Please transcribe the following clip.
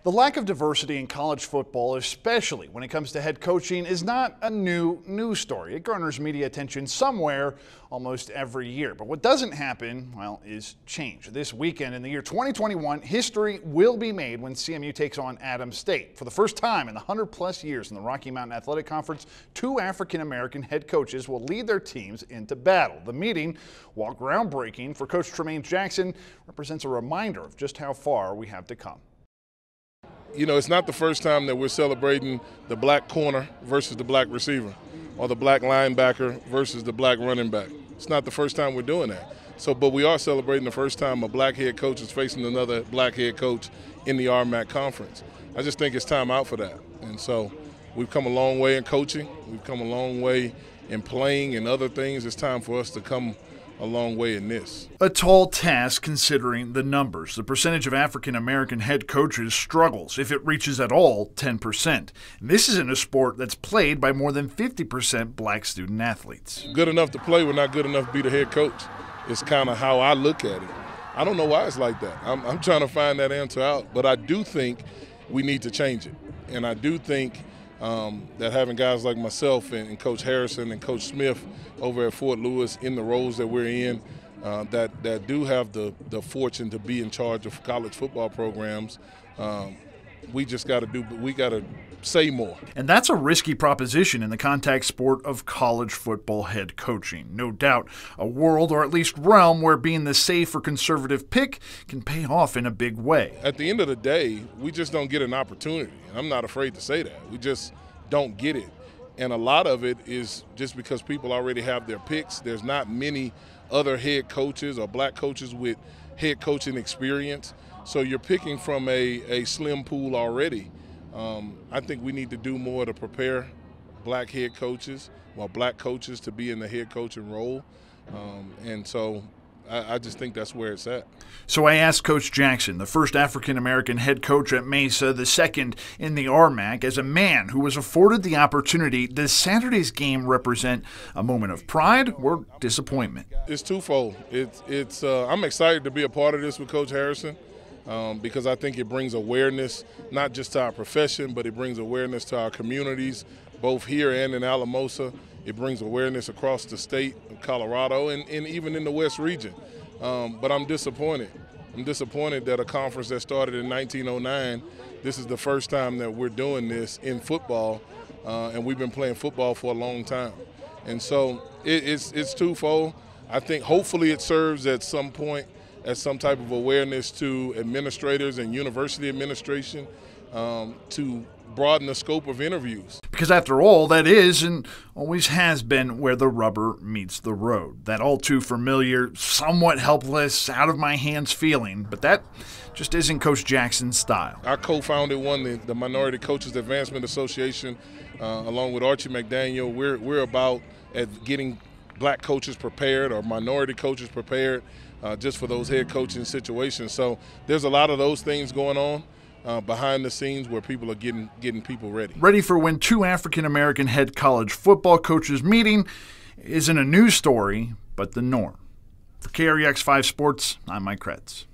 The lack of diversity in college football, especially when it comes to head coaching, is not a new news story. It garners media attention somewhere almost every year. But what doesn't happen, well, is change. This weekend in the year 2021, history will be made when CMU takes on Adams State. For the first time in the 100-plus years in the Rocky Mountain Athletic Conference, two African-American head coaches will lead their teams into battle. The meeting, while groundbreaking for Coach Tremaine Jackson, represents a reminder of just how far we have to come. You know, it's not the first time that we're celebrating the black corner versus the black receiver, or the black linebacker versus the black running back. It's not the first time we're doing that. But we are celebrating the first time a black head coach is facing another black head coach in the RMAC conference. I just think it's time out for that. And so we've come a long way in coaching. We've come a long way in playing and other things. It's time for us to come a long way in this. A tall task considering the numbers. The percentage of African-American head coaches struggles, if it reaches at all, 10%. And this is in a sport that's played by more than 50% black student athletes. Good enough to play, we're not good enough to be the head coach. It's kind of how I look at it. I don't know why it's like that. I'm trying to find that answer out, but I do think we need to change it. And I do think that having guys like myself and Coach Harrison and Coach Smith over at Fort Lewis in the roles that we're in, that do have the fortune to be in charge of college football programs, we got to say more. And that's a risky proposition in the contact sport of college football head coaching. No doubt a world, or at least realm, where being the safe or conservative pick can pay off in a big way. At the end of the day, we just don't get an opportunity. I'm not afraid to say that. We just don't get it. And a lot of it is just because people already have their picks. There's not many other head coaches or black coaches with head coaching experience. So you're picking from a slim pool already. I think we need to do more to prepare black head coaches, black coaches to be in the head coaching role. And so I just think that's where it's at. So I asked Coach Jackson, the first African-American head coach at Mesa, the second in the RMAC, as a man who was afforded the opportunity, does Saturday's game represent a moment of pride or disappointment? It's twofold. I'm excited to be a part of this with Coach Harrison. Because I think it brings awareness not just to our profession, but it brings awareness to our communities, both here and in Alamosa. It brings awareness across the state of Colorado and even in the West region. But I'm disappointed. I'm disappointed that a conference that started in 1909, this is the first time that we're doing this in football, and we've been playing football for a long time. And so it's twofold. I think hopefully it serves at some point as some type of awareness to administrators and university administration to broaden the scope of interviews. Because after all, that is and always has been where the rubber meets the road. That all too familiar, somewhat helpless, out of my hands feeling, but that just isn't Coach Jackson's style. I co-founded the Minority Coaches Advancement Association along with Archie McDaniel. We're about at getting black coaches prepared or minority coaches prepared just for those head coaching situations. So there's a lot of those things going on behind the scenes where people are getting people ready. Ready for when two African-American head college football coaches meeting isn't a news story, but the norm. For KREX 5 Sports, I'm Mike Kretz.